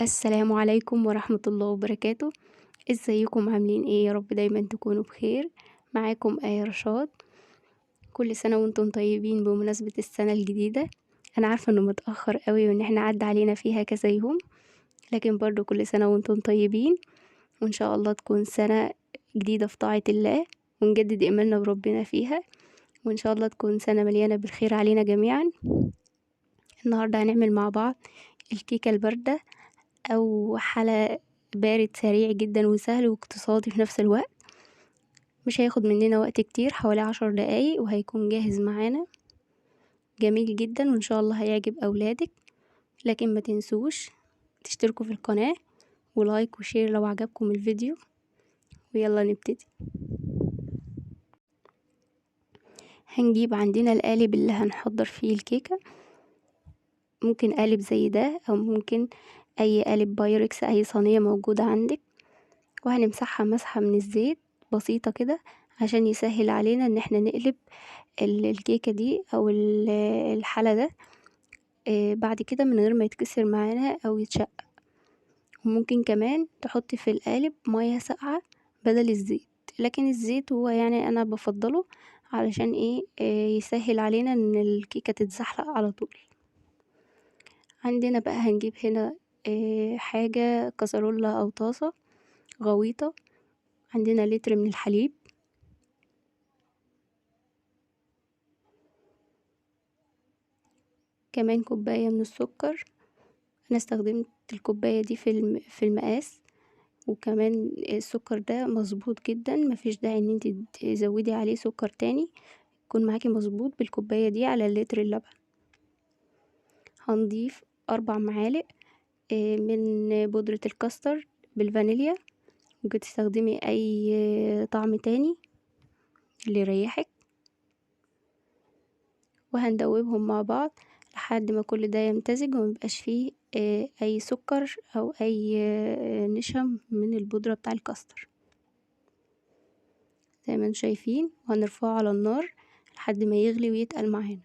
السلام عليكم ورحمة الله وبركاته. ازيكم عاملين ايه؟ يا رب دايما تكونوا بخير. معاكم آية رشاد. كل سنة وانتم طيبين بمناسبة السنة الجديدة. انا عارفة انه متأخر قوي وان احنا عدى علينا فيها كذا يوم، لكن برضو كل سنة وانتم طيبين، وان شاء الله تكون سنة جديدة في طاعة الله، ونجدد ايماننا بربنا فيها، وان شاء الله تكون سنة مليانة بالخير علينا جميعا. النهاردة هنعمل مع بعض الكيكة الباردة، او حلا بارد سريع جدا وسهل واقتصادي في نفس الوقت. مش هياخد مننا وقت كتير، حوالي 10 دقايق وهيكون جاهز معانا. جميل جدا وان شاء الله هيعجب اولادك. لكن ما تنسوش تشتركوا في القناة ولايك وشير لو عجبكم الفيديو. ويلا نبتدي. هنجيب عندنا القالب اللي هنحضر فيه الكيكة. ممكن قالب زي ده او ممكن اي قالب بايركس، اي صينية موجودة عندك. وهنمسحها مسحة من الزيت بسيطة كده عشان يسهل علينا ان احنا نقلب الكيكة دي او الحلة ده بعد كده من غير ما يتكسر معانا او يتشق. وممكن كمان تحط في القالب مية ساقعة بدل الزيت، لكن الزيت هو يعني انا بفضله علشان ايه يسهل علينا ان الكيكة تتزحلق على طول. عندنا بقى هنجيب هنا حاجة كسرولة او طاسة غويطة. عندنا لتر من الحليب، كمان كوباية من السكر. انا استخدمت الكوباية دي في المقاس، وكمان السكر ده مظبوط جدا، مفيش داعي ان انت تزودي عليه سكر تاني. يكون معاكي مظبوط بالكوباية دي على اللتر اللبن. هنضيف 4 معالق من بودرة الكاستر بالفانيليا. ممكن تستخدمي اي طعم تاني اللي يريحك. وهندوبهم مع بعض لحد ما كل ده يمتزج وميبقاش فيه اي سكر او اي نشا من البودرة بتاع الكاستر زي ما انتم شايفين. وهنرفعه على النار لحد ما يغلي ويتقل معانا.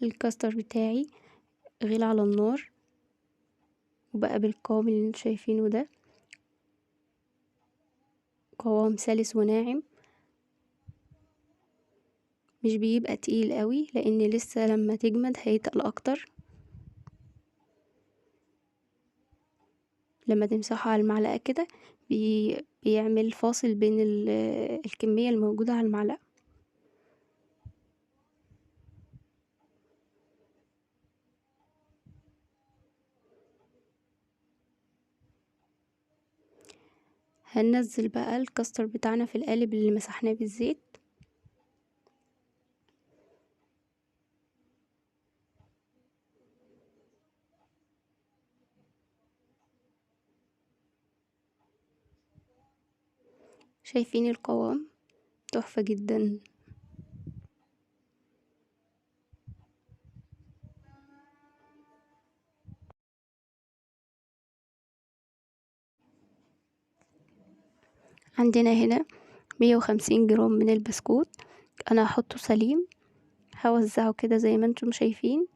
الكاستر بتاعي غلي على النار وبقى بالقوام اللي انتم شايفينه ده، قوام سلس وناعم، مش بيبقى تقيل قوي لان لسه لما تجمد هيتقل اكتر. لما تمسحه على المعلقة كده بيعمل فاصل بين الكمية الموجودة على المعلقة. هننزل بقى الكاستر بتاعنا في القالب اللي مسحناه بالزيت. شايفين القوام تحفة جدا. عندنا هنا 150 جرام من البسكوت. انا هحطه سليم، هوزعه كده زي ما انتم شايفين.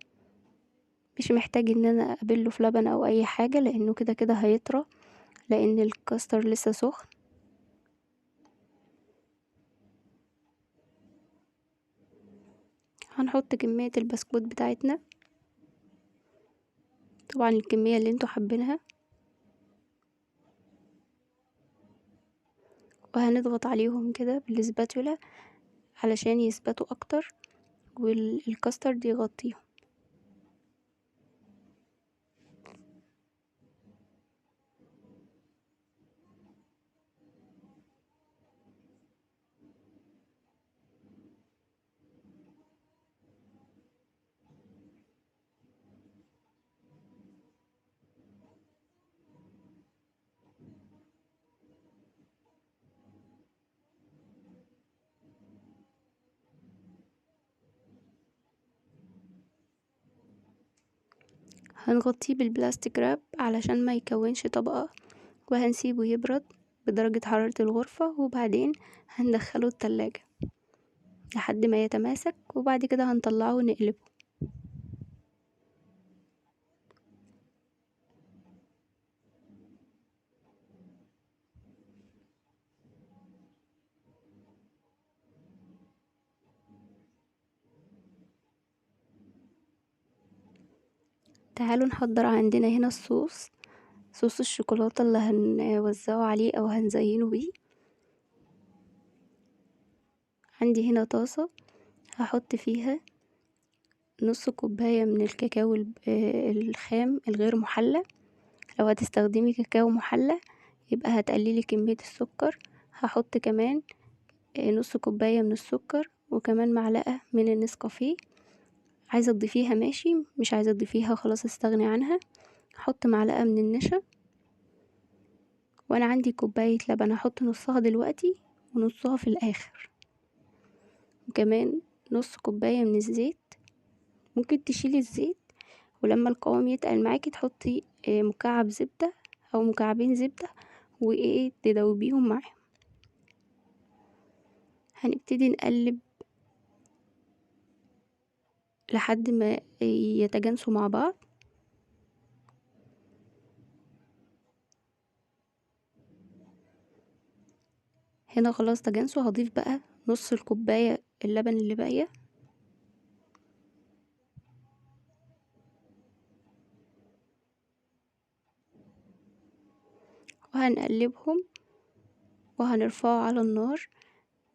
مش محتاج ان انا ابله في لبن او اي حاجة لانه كده كده هيطرى لان الكاستر لسه سخن. هنحط كمية البسكوت بتاعتنا، طبعا الكمية اللي انتوا حابينها، وهنضغط عليهم كده بالسباتولا علشان يثبتوا اكتر والكاسترد يغطيهم. هنغطيه بالبلاستيك راب علشان ما يكونش طبقة، وهنسيبه يبرد بدرجة حرارة الغرفة، وبعدين هندخله التلاجة. لحد ما يتماسك، وبعد كده هنطلعه ونقلبه. تعالوا نحضر عندنا هنا صوص الشوكولاتة اللي هنوزعه عليه او هنزينه بيه. عندي هنا طاسة هحط فيها نص كوباية من الكاكاو الخام الغير محلى. لو هتستخدمي كاكاو محلى يبقى هتقللي كمية السكر. هحط كمان نص كوباية من السكر، وكمان معلقة من النسكافيه. عايزة تضيفيها ماشي، مش عايزة تضيفيها خلاص استغني عنها. هحط معلقة من النشا، وانا عندي كوباية لبن هحط نصها دلوقتي ونصها في الاخر، وكمان نص كوباية من الزيت. ممكن تشيلي الزيت، ولما القوام يتقل معاكي تحطي مكعب زبدة او مكعبين زبدة، وايه تدوبيهم معاهم. هنبتدي نقلب لحد ما يتجانسوا مع بعض. هنا خلاص تجانسوا، هضيف بقى نص الكوباية اللبن اللي باقية، وهنقلبهم وهنرفعه على النار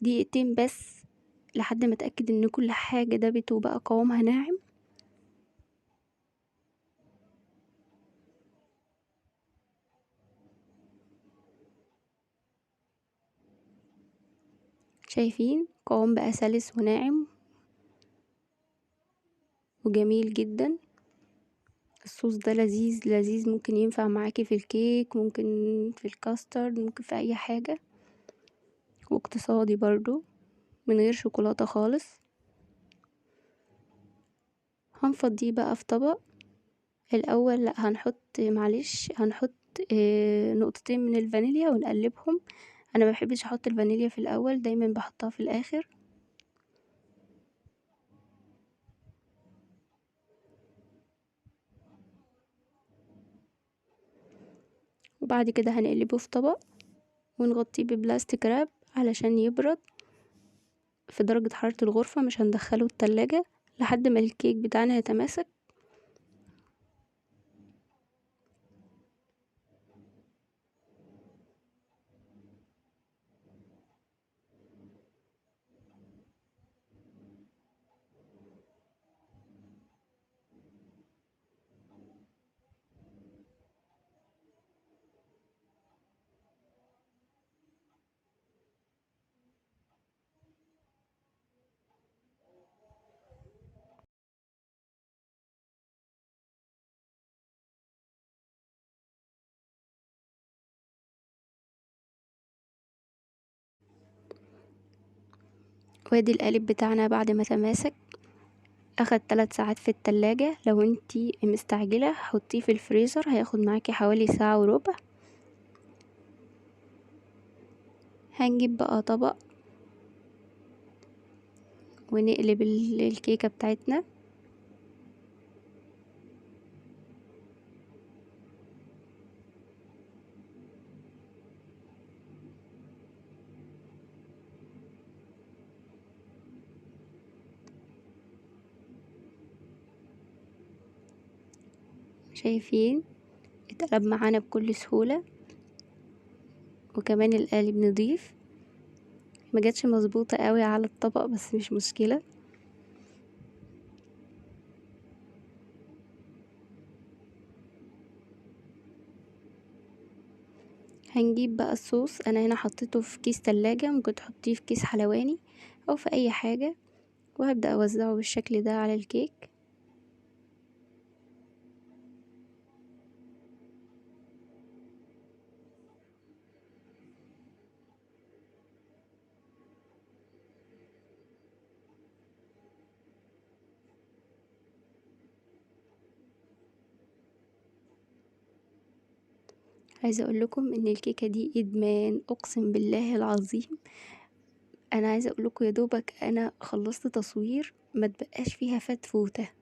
دقيقتين بس، لحد ما اتأكد ان كل حاجة دابت وبقى قوامها ناعم. شايفين قوام بقى سلس وناعم وجميل جدا. الصوص ده لذيذ لذيذ، ممكن ينفع معاكي في الكيك، ممكن في الكاسترد، ممكن في اي حاجة، واقتصادي برضو من غير شوكولاتة خالص. هنفضيه بقى في طبق. الاول لا هنحط نقطتين من الفانيليا ونقلبهم. انا ما بحبش احط الفانيليا في الاول، دايما بحطها في الاخر. وبعد كده هنقلبه في طبق ونغطيه ببلاستيك راب علشان يبرد في درجة حرارة الغرفة، مش هندخله التلاجة لحد ما الكيك بتاعنا يتماسك. وادي القالب بتاعنا بعد ما تماسك. اخد 3 ساعات في التلاجة. لو انتي مستعجلة حطيه في الفريزر، هياخد معاكي حوالي ساعة وربع. هنجيب بقى طبق ونقلب الكيكة بتاعتنا. شايفين اتقلب معانا بكل سهولة، وكمان القالب نضيف. ما جاتش مظبوطة قوي على الطبق بس مش مشكلة. هنجيب بقى الصوص. انا هنا حطيته في كيس تلاجة، ممكن تحطيه في كيس حلواني او في اي حاجة، وهبدأ اوزعه بالشكل ده على الكيك. عايزة اقول لكم ان الكيكة دي ادمان، اقسم بالله العظيم. انا عايزه اقول لكم يا دوبك انا خلصت تصوير ما تبقاش فيها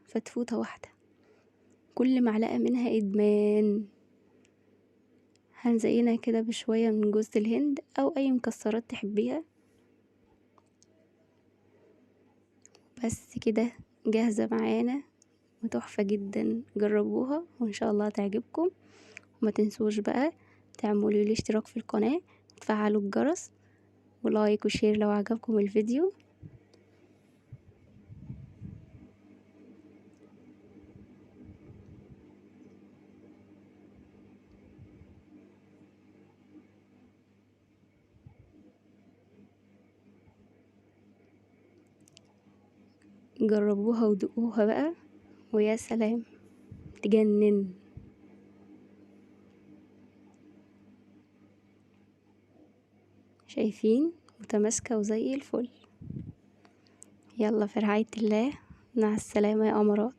فتفوته واحده، كل معلقه منها ادمان. هنزينها كده بشويه من جوز الهند او اي مكسرات تحبيها. بس كده جاهزه معانا وتحفه جدا، جربوها وان شاء الله تعجبكم. وما تنسوش بقى تعملوا لي اشتراك في القناه وتفعلوا الجرس ولايك وشير لو عجبكم الفيديو. جربوها ودوقوها بقى ويا سلام، تجنن. شايفين متماسكة وزي الفل. يلا في رعاية الله، مع السلامة يا أمارات.